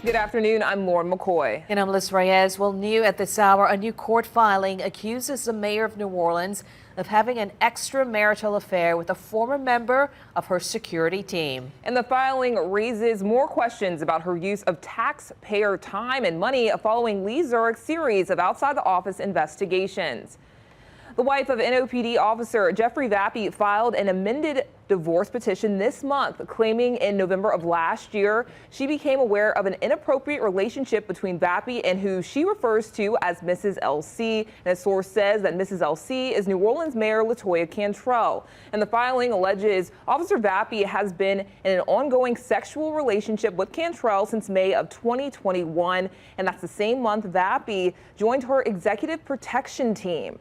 Good afternoon. I'm Lauren McCoy. And I'm Liz Reyes. Well, new at this hour, a new court filing accuses the mayor of New Orleans of having an extramarital affair with a former member of her security team. And the filing raises more questions about her use of taxpayer time and money following Lee Zurich's series of outside the office investigations. The wife of NOPD officer Jeffrey Vappy filed an amended divorce petition this month, claiming in November of last year she became aware of an inappropriate relationship between Vappy and who she refers to as Mrs. LC. And a source says that Mrs. LC is New Orleans Mayor Latoya Cantrell. And the filing alleges Officer Vappy has been in an ongoing sexual relationship with Cantrell since May of 2021. And that's the same month Vappy joined her executive protection team.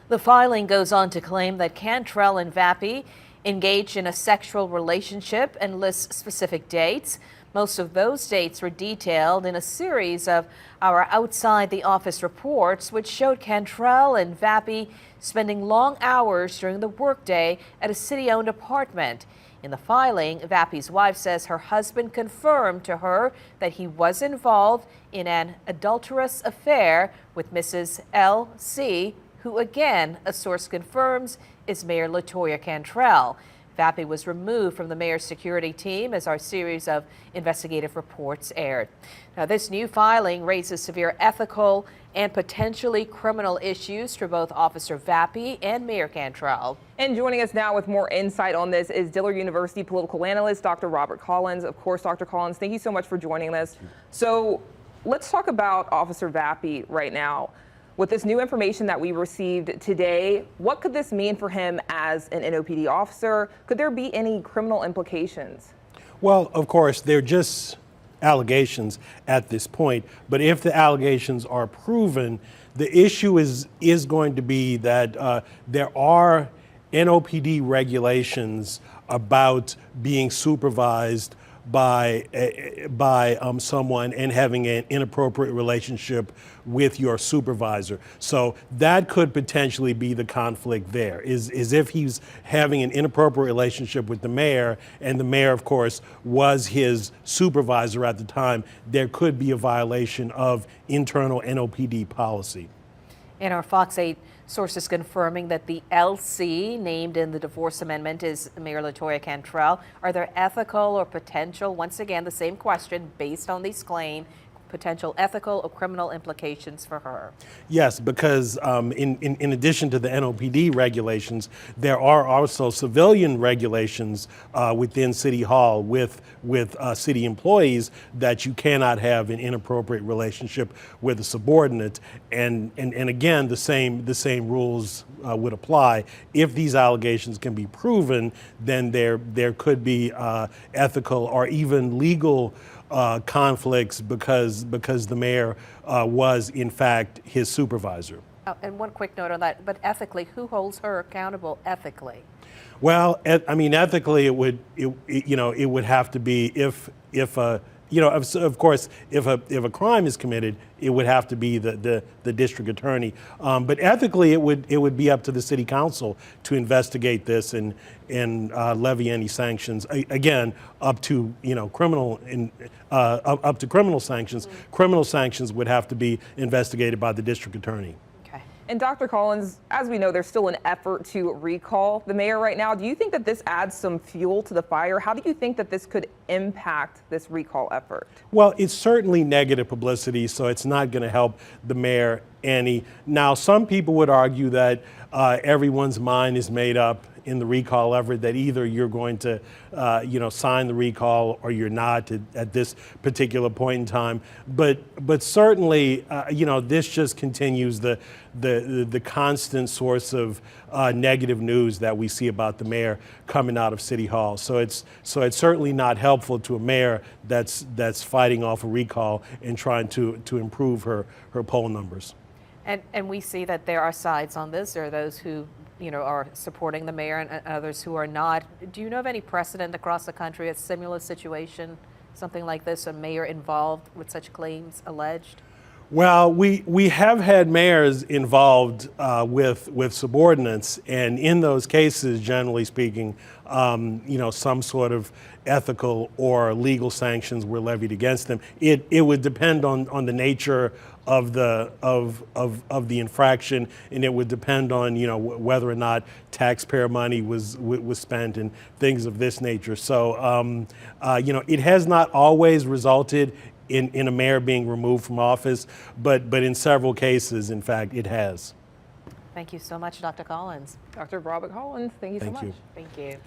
The filing goes on to claim that Cantrell and Vappy engaged in a sexual relationship and lists specific dates. Most of those dates were detailed in a series of our outside the office reports, which showed Cantrell and Vappy spending long hours during the workday at a city-owned apartment. In the filing, Vappy's wife says her husband confirmed to her that he was involved in an adulterous affair with Mrs. L.C., who again, a source confirms, is Mayor Latoya Cantrell. Vappy was removed from the mayor's security team as our series of investigative reports aired. Now, this new filing raises severe ethical and potentially criminal issues for both Officer Vappy and Mayor Cantrell. And joining us now with more insight on this is Dillard University political analyst Dr. Robert Collins. Of course, Dr. Collins, thank you so much for joining us. So let's talk about Officer Vappy right now. With this new information that we received today, what could this mean for him as an NOPD officer? Could there be any criminal implications? Well, of course, they're just allegations at this point. But if the allegations are proven, the issue is going to be that there are NOPD regulations about being supervised by someone and having an inappropriate relationship with your supervisor. So that could potentially be the conflict there, is if he's having an inappropriate relationship with the mayor, and the mayor, of course, was his supervisor at the time, there could be a violation of internal NOPD policy. And our Fox 8 sources confirming that the LC named in the divorce amendment is Mayor Latoya Cantrell. Are there ethical or potential, once again, the same question based on these claims, potential ethical or criminal implications for her? Yes, because in addition to the NOPD regulations, there are also civilian regulations within City Hall with city employees that you cannot have an inappropriate relationship with a subordinate, and again the same rules would apply. If these allegations can be proven, then there could be ethical or even legal conflicts because the mayor was in fact his supervisor. And one quick note on that, but ethically, who holds her accountable ethically? Well, I mean, ethically, it would have to be of course, if a crime is committed, it would have to be the district attorney. But ethically, it would be up to the city council to investigate this and levy any sanctions. Again, up to criminal sanctions. Criminal sanctions would have to be investigated by the district attorney. And Dr. Collins, as we know, there's still an effort to recall the mayor right now. Do you think that this adds some fuel to the fire? How do you think that this could impact this recall effort? Well, it's certainly negative publicity, so it's not going to help the mayor any. Now, some people would argue that everyone's mind is made up in the recall effort, that either you're going to sign the recall or you're not at this particular point in time. But certainly, this just continues the constant source of negative news that we see about the mayor coming out of City Hall. So it's certainly not helpful to a mayor that's fighting off a recall and trying to improve her poll numbers. And we see that there are sides on this. There are those who are supporting the mayor and others who are not. Do you know of any precedent across the country, a similar situation, something like this, a mayor involved with such claims alleged? Well, we have had mayors involved with subordinates, and in those cases, generally speaking, some sort of ethical or legal sanctions were levied against them. It would depend on the nature of the infraction, and it would depend on whether or not taxpayer money was spent and things of this nature. So it has not always resulted in a mayor being removed from office, but in several cases, in fact, it has. Thank you so much, Dr. Collins. Dr. Robert Collins, thank you so much. Thank you. Thank you.